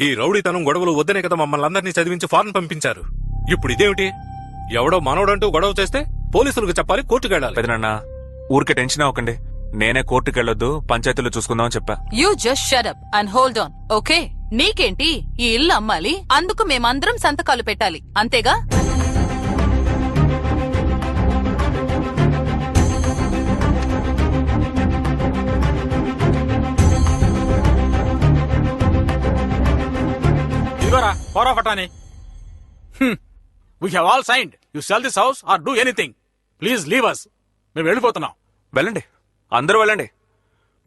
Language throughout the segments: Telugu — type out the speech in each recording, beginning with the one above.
ఈ రౌడీతనం గొడవలు వద్దనే కదా మమ్మల్ని అందరినీ చదివించి ఫారెన్ పంపించారు. ఇప్పుడు ఇదేమిటి? ఎవడో మనోడంటూ గొడవ చేస్తే పోలీసులకు చెప్పాలి, కోర్టుకెళ్ళాలి. పెదనాన్న ఊరికే టెన్షన్ అవ్వకండి. నేనే కోర్టుకెళ్ళొద్దు, పంచాయతీలో చూసుకుందామని చెప్పా. You just shut up and hold on, okay? నీకేంటి, ఈ ఇల్లు అమ్మాలి, అందుకు మేమందరం సంతకాలు పెట్టాలి, అంతేగా? Power of attorney. We have all signed. You sell this house or do anything. Please leave us. మేము వెళ్ళిపోతున్నాం. వెళ్ళండి, అందరూ వెళ్ళండి.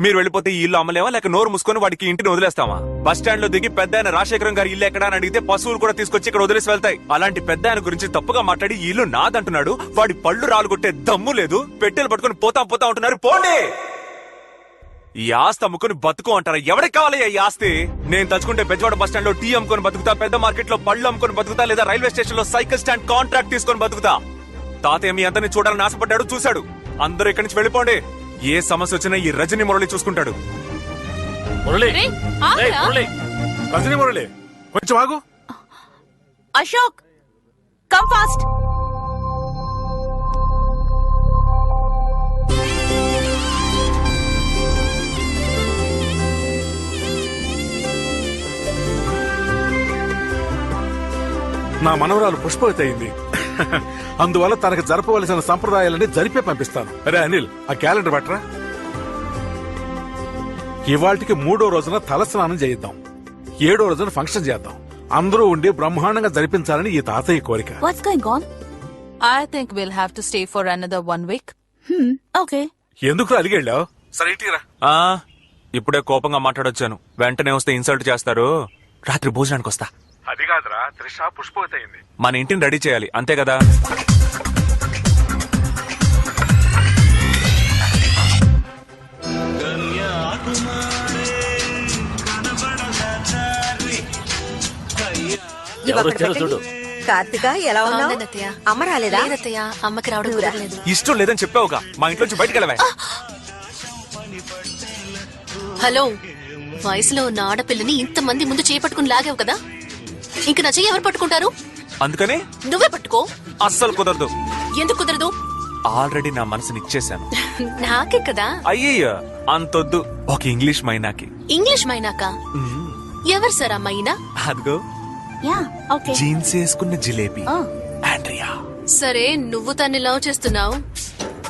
మీరు వెళ్ళిపోతే ఈ ఇల్లు అమ్మలేమా, లేక నోరు మూసుకొని వాడికి ఇంటిని వదిలేస్తామా? బస్ స్టాండ్ లో దిగి పెద్ద ఆయన రాజశేఖరం గారి ఇల్లు ఎక్కడా అని అడిగితే పశువులు కూడా తీసుకొచ్చి ఇక్కడ వదిలేసి వెళ్తాయి. అలాంటి పెద్ద ఆయన గురించి తప్పుగా మాట్లాడి ఈ ఇల్లు నాదంటున్నాడు. వాడి పళ్ళు రాలుగొట్టే దమ్ము లేదు. పెట్టెలు పట్టుకుని పోతా ఉంటున్నారు. పోండి. ఈ ఆస్తి అమ్ముకుని బతుకు అంటారా? ఎవరికి కావాలి ఈ ఆస్తి? నేను తలుచుకుంటే బెజవాడ బస్ స్టాండ్ లో టీ అమ్ముకొని బతుకుతా, పెద్ద మార్కెట్ లో పళ్ళు అమ్ముకొని బతుకుతా, లేదా రైల్వే స్టేషన్ లో సైకిల్ స్టాండ్ కాంట్రాక్ట్ తీసుకొని బతుకుతా. తాతయ్య మీ అందరిని చూడాలని ఆశపడ్డాడు, చూశాడు. అందరూ ఇక్కడి నుంచి వెళ్ళిపోండి. ఏ సమస్య వచ్చినా ఈ రజనీ మురళి చూసుకుంటాడు. రజనీ మురళి కొంచెం ఆగు. Ashok, come fast. నా మనవరాలు పుష్పవతి అయింది. అందువల్ల తనకు జరపవలసిన సంప్రదాయాలని జరిపే పంపిస్తాను. అరే అనిల్, ఆ క్యాలెండర్ పట్టరా. ఇవాళకి 3వ రోజున తలస్నానం చేయిద్దాం, 7వ రోజున ఫంక్షన్ చేద్దాం. అందరూ ఉండి బ్రహ్మాండంగా జరిపించాలని ఈ తాతయ్య కోరిక. What's going on? I think we'll have to stay for another 1 week. Okay. ఎందుకు అలిగెళ్ళావు? సరే ఇటీరా. ఇప్పుడే కోపంగా మాట్లాడొచ్చాను. వెంటనే వస్తే ఇన్సల్ట్ చేస్తారు. రాత్రి భోజనానికి వస్తా. అది కాదురా, త్రిష పుష్పవతి అయింది. మన ఇంటిని రెడీ చేయాలి, అంతే కదా? చూడు కార్తిక, ఎలా ఉన్నావు? అమ్మ రాలేదా? అమ్మకి రావడం కుదరలేదు. ఇష్టం లేదని చెప్పావుగా, మా ఇంట్లోంచి బయటకు వెళ్ళవే. హలో, వయసులో ఉన్న ఆడపిల్లని ఇంతమంది ముందు చేపట్టుకుని లాగావు కదా, ఇంక నా చెయ్యి ఎవరు పట్టుకుంటారు? అందుకని నువ్వే పట్టుకో. అస్సలు కుదరదు. ఎందుకు కుదరదు? ఆల్రెడీ నా మనసుని ఇచ్చేసాను. నాకే కదా. అయ్యయ్యో, అంతొద్దు. ఒక ఇంగ్లీష్ మైనాకి. ఇంగ్లీష్ మైనాక? ఎవరు సార్ ఆ మైనా? అదిగో జీన్స్ వేసుకున్న జిలేబీ, ఆండ్రియా. సరే, నువ్వు తన్ని లవ్ చేస్తున్నావు,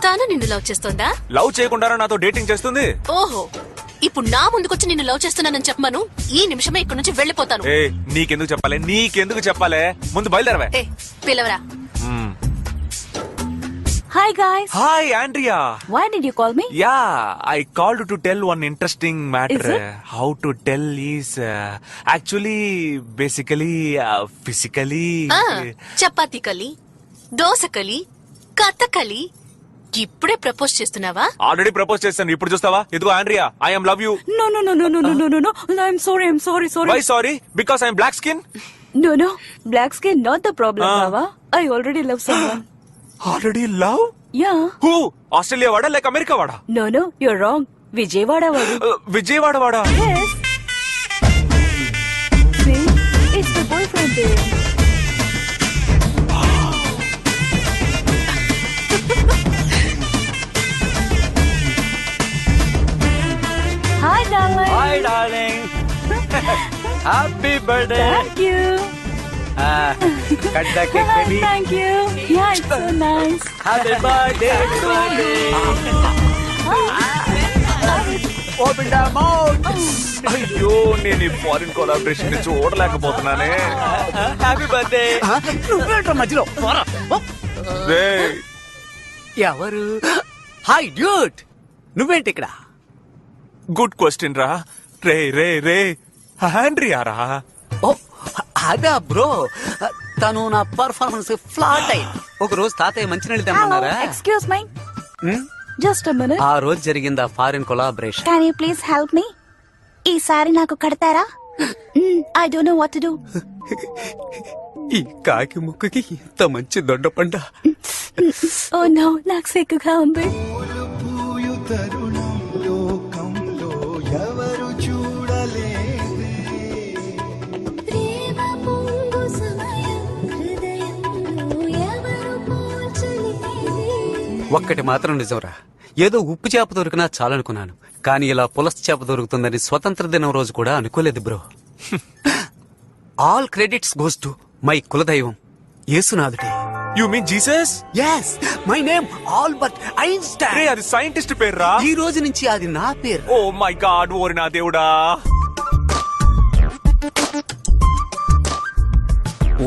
తను నిన్ను లవ్ చేస్తుందా? లవ్ చేయకుండా నాతో డేటింగ్ చేస్తుంది. ఓహో, ఇప్పుడు నా ముందుకొచ్చి నిన్ను లవ్ చేస్తున్నానని చెప్పమను. ఈ నిమిషమే ఇక్కడ నుంచి వెళ్ళిపోతాను. నీకెందుకు చెప్పాలే? ముందు బయలుదేరవే. పిలవరా. Hi guys. Hi Andrea. Why did you call me? Yeah, I called to tell one interesting matter. Is it? How to tell is actually basically physically. Chapati కలి, దోశ కలి, కథకలి. ఇప్పుడే ప్రపోజ్ చేస్తున్నావా? ఆల్రెడీ ప్రపోజ్ చేశాను, ఇప్పుడు చూస్తావా? ఇదిగో Andrea, I am love you. No. I'm sorry. Why sorry? Because I am black skin? No. Black skin not the problem, Baba. I already love someone. Already love? Yeah. Who? Australia వాడా లేక అమెరికా వాడా? No, you're wrong. Vijayawada wadu. Vijayawada వాడా? Yes. See, it's the boyfriend there. Hi, darling. Hi, darling. Happy birthday. Thank you. Cut the cake, baby. Thank you. Yeah, it's so nice. Happy birthday to me. Open the mouth. అయ్యో, నేను ఈ ఫారిన్ కొలాబరేషన్ ని చూడలేకపోతున్నానే. Happy birthday. నువ్వేంట్రా మధ్యలో? ఎవరు? హాయ్ డ్యూట్, నువ్వేంటి ఇక్కడ? గుడ్ క్వశ్చన్ రా. రే ఆండ్రియా రా. ఓ అదా బ్రో, తను నా పర్ఫార్మెన్స్ ఫ్లాట్ అయింది. ఒక రోజు తాతయ్య మంచినీళ్ళు తెమ్మన్నారా? Excuse me. Just a minute. ఆ రోజు జరిగింది ఆ foreign collaboration. Can you please help me? ఈసారి నాకు కడతారా? I don't know what to do. ఈ కాకి ముక్కుకి ఇంత మంచి దొండపండ. Oh no, నాకు సిగ్గుగా ఉంది. ఒక్కటి మాత్రం నిజంరా, ఏదో ఉప్పు చేప దొరికినా చాలనుకున్నాను, కానీ ఇలా పులస చేప దొరుకుతుందని స్వతంత్ర దినం రోజు కూడా అనుకోలేదు bro. All credits goes to my కులదైవం యేసునాథుడే. You mean Jesus? Yes, my name Albert Einstein. అది సైంటిస్ట్ పేర్రా. ఈ రోజు నుంచి అది నా పేరు. ఓ మై గాడ్, ఓరి నా దేవుడా.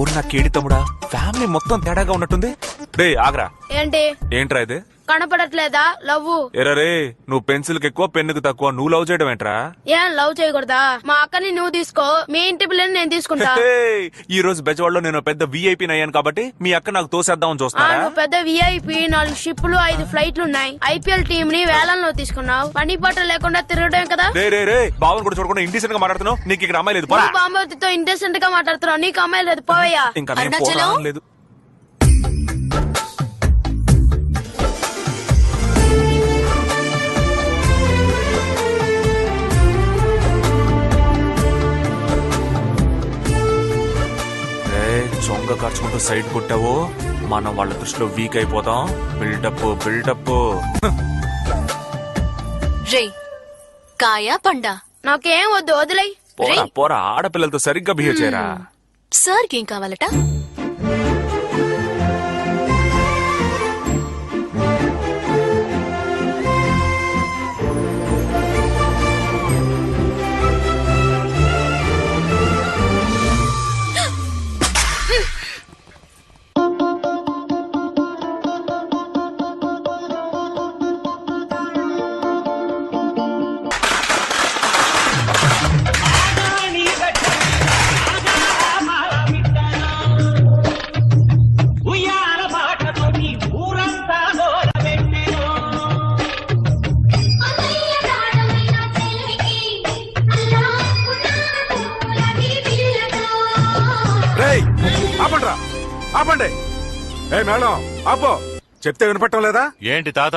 ఓరి నా కేడి తమ్ముడా, ఫ్యామిలీ మొత్తం తేడాగా ఉన్నట్టుంది. రే ఆగ్రా. ఏంటి ఏంట్రా ఇది? కనపడట్లేదా లవ్వు? ఎరా రే, నువ్వు పెన్సిల్ కి ఎక్కువ పెన్నుకు తక్కువ, నువ్వు లవ్ చేయడం ఏంట్రా? ఏం లవ్ చేయకూడదా? మా అక్కని నువ్వు తీసుకో, మీ ఇంటి పిల్లని నేను తీసుకుంటా. ఈ రోజు బెజవాడలో నేను పెద్ద విఐపీ అయ్యాను కాబట్టి మీ అక్క నాకు తోసేద్దామని చూస్తున్నా. నువ్వు పెద్ద విఐపి, 4 షిప్పులు 5 ఫ్లైట్లు ఉన్నాయి. ఐపీఎల్ టీం ని వేలంలో తీసుకున్నావు. పని పాట లేకుండా తిరగడం కదా. రే రే రే, బావన్ కూడా చూడకుండా ఇండిసెంట్ గా మాట్లాడుతున్నావు. నీకు ఇక్కడ అమ్మాయి లేదు. బాంబవతితో ఇంటెసెంట్ గా మాట్లాడుతున్నావు, నీకు అమ్మాయి లేదు, పోవయ్యా. ఇంకా నేను అరుణాచలం? పోరాడడం లేదు. చొంగ ఖర్చుకుంటూ సైడ్ కొట్టావో మనం వాళ్ళ దృష్టిలో వీక్ అయిపోతాం. Buildup buildup. రే కాయా పండా? నాకేం వద్దు, వదిలేయ్. పోరా పోరా, ఆడపిల్లలతో సరిగ్గా బిహేవ్ చేయరా. సార్కి ఏం కావాలట? రేయ్, ఆపండ్రా, ఆపండి. ఏ మేడం, ఆపో. చెప్తే వినపట్టం లేదా? ఏంటి తాత,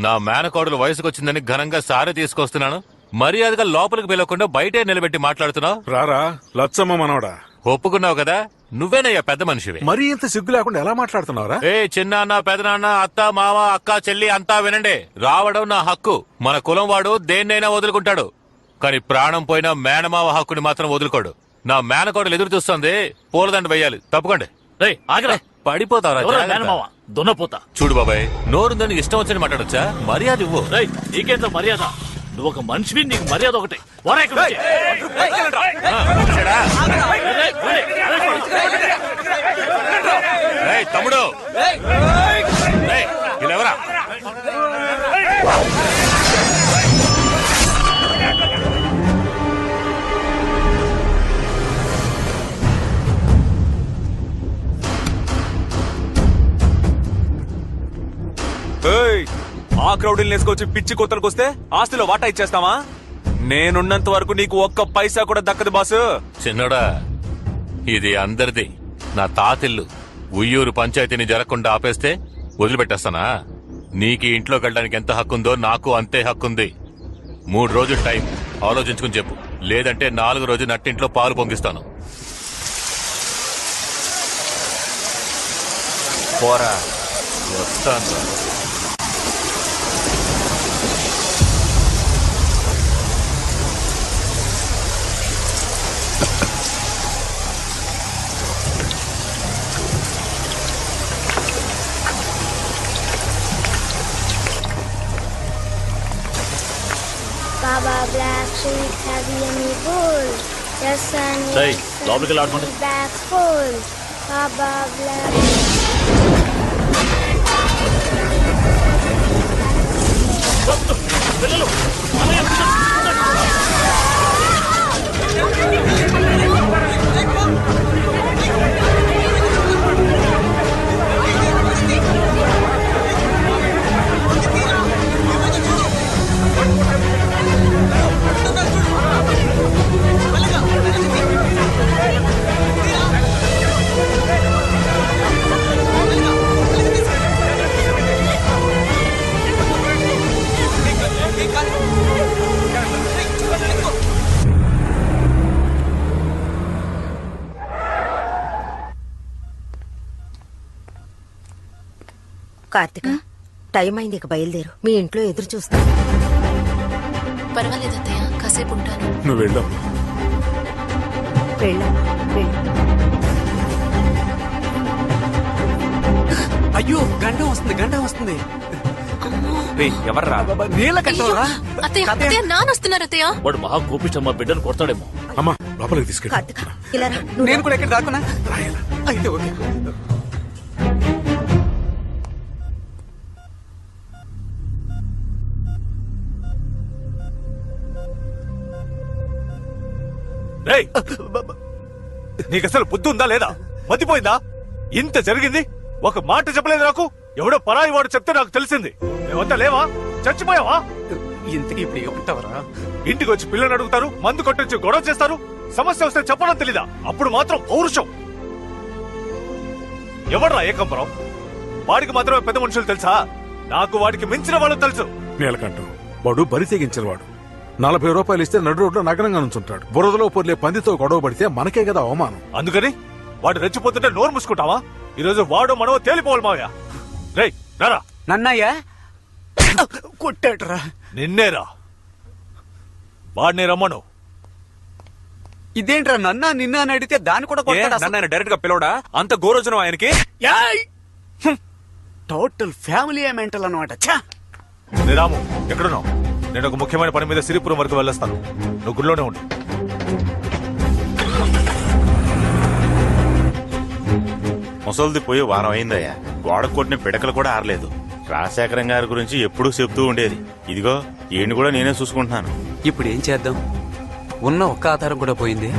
నా మేనకోడలు వయసుకొచ్చిందని ఘనంగా సారి తీసుకొస్తున్నాను, మర్యాదగా లోపలికి పిలవకుండా బయటే నిలబెట్టి మాట్లాడుతున్నావు. రారా లచ్చమ్మ మనవడా, ఒప్పుకున్నావు కదా, నువ్వేనయ్యా పెద్ద మనిషివి. మరీ ఇంత సిగ్గు లేకుండా ఎలా మాట్లాడుతున్నారా? ఏ చిన్నాన్న పెదనాన్న అత్త మామ అక్క చెల్లి అంతా వినండి. రావడం నా హక్కు. మన కులం వాడు దేన్నైనా వదులుకుంటాడు, కానీ ప్రాణం పోయినా మేనమావ హక్కుని మాత్రం వదులుకోడు. నా మేనకోడలు ఎదురు చూస్తుంది, పూలదండ వెయ్యాలి. తప్పకండి. పడిపోతావరా దున్నపోతా. చూడు బాబాయ్, నోరుందని ఇష్టం వచ్చని మాట్లాడొచ్చా? మర్యాద ఇవ్వు. నీకేంత మర్యాద? నువ్వు ఒక మనిషివి, నీకు మర్యాద ఒకటి. తమ్ముడు వీళ్ళెవరా? ఆ క్రౌడీని వేసుకొచ్చి పిచ్చి కొత్తలకు వస్తే ఆస్తిలో వాటా ఇచ్చేస్తావా? నేనున్నంత వరకు నీకు ఒక్క పైసా కూడా దక్కదు బాసు. చిన్నోడా, ఇది అందరిది, నా తాతిల్లు. ఉయ్యూరు పంచాయతీని జరగకుండా ఆపేస్తే వదిలిపెట్టేస్తానా? నీకు ఇంట్లోకి వెళ్ళడానికి ఎంత హక్కుందో నాకు అంతే హక్కుంది. 3 రోజులు టైం ఆలోచించుకుని చెప్పు, లేదంటే 4 రోజు నట్టింట్లో పాలు పొంగిస్తాను. పోరా, వస్తాను. Baba Black Sheep, have you any bull? Yes, and Say, లోపలికి వెళ్ళి ఆడుకోండి. back full. Baba Black. పిల్లలు కార్తిక, టైం అయింది, ఇక బయలుదేరు. మీ ఇంట్లో ఎదురు చూస్తాను. పర్వాలేదు అత్తయ్య, కాసేపు ఉంటాను. నువ్వు వెళ్ళావు. వెళ్ళమ్మా, వెళ్ళు. అయ్యో గండం వస్తుంది రేయ్, ఎవర్రా? నీళ్ళ కట్టవరా అత్తయ్య అత్తయ్య నానొస్తున్నారు అత్తయ్య. వాడు మహా కోపిష్టమ్మా, బిడ్డను కొడతాడేమో. అమ్మా లోపలికి తీసుకెళ్ళి. కార్తిక ఇలా రా. నువ్వు నేను కూడా ఎక్కడ దాక్కున్నా అయితే ఓకే. రేయ్, నీకు అసలు బుద్ధి ఉందా లేదా? మతిపోయిందా? ఇంత జరిగింది, ఒక మాట చెప్పలేదు నాకు. ఎవడో పరాయి వాడు చెప్తే నాకు తెలిసింది. మేమంతా లేవా? చచ్చిపోయావా? ఇంతకీ ఇప్పుడు ఏమంటావరా? ఇంటికి వచ్చి పిల్లలు అడుగుతారు, మందు కొట్టొచ్చి గొడవ చేస్తారు. సమస్య వస్తే చెప్పడం తెలీదా? అప్పుడు మాత్రం పౌరుషం. ఎవడ్రా ఏకంబరం? వాడికి మాత్రమే పెద్ద మనుషులు తెలుసా? నాకు వాడికి మించిన వాళ్ళు తెలుసు. నీలకంఠం వాడు బరి తెగించిన వాడు. 40 రూపాయలు ఇస్తే నడు రోడ్లో నగరంగా నుంచుంటాడు. బురదలో పొర్లే పందితో గొడవ పడితే మనకే కదా అవమానం. అందుకని వాడు రెచ్చిపోతుంటే నోరు మూసుకుంటావా? ఈరోజు వాడు మనో తేలిపోవాలి మావయ్య. రేయ్ నారా, నన్నయ్యా కొట్టాడురా. నిన్నేరా, వాడిని రమ్మను. ఇదేంట్రా నన్నా నిన్న అని అడిగితే దాన్ని కూడా కొట్టాడు. నన్ను డైరెక్ట్ గా పిలవడా? అంత గోరోజనం ఆయనకి. టోటల్ ఫ్యామిలీ మెంటల్ అనమాట. రాము ఎక్కడున్నావు? నేను ఒక ముఖ్యమైన పని మీద సిరిపురం వరకు వెళ్ళొస్తాను. నువ్వు గుడిలోనే ఉండు. ముసలిది పోయి వారం అయిందయ్యా. గోడ కొట్టిన పిడకలు కూడా ఆరలేదు. రాజశేఖరం గారి గురించి ఎప్పుడూ చెప్తూ ఉండేది. ఇదిగో ఈయన కూడా నేనే చూసుకుంటున్నాను. ఇప్పుడు ఏం చేద్దాం? ఉన్న ఒక్క ఆధారం కూడా పోయింది.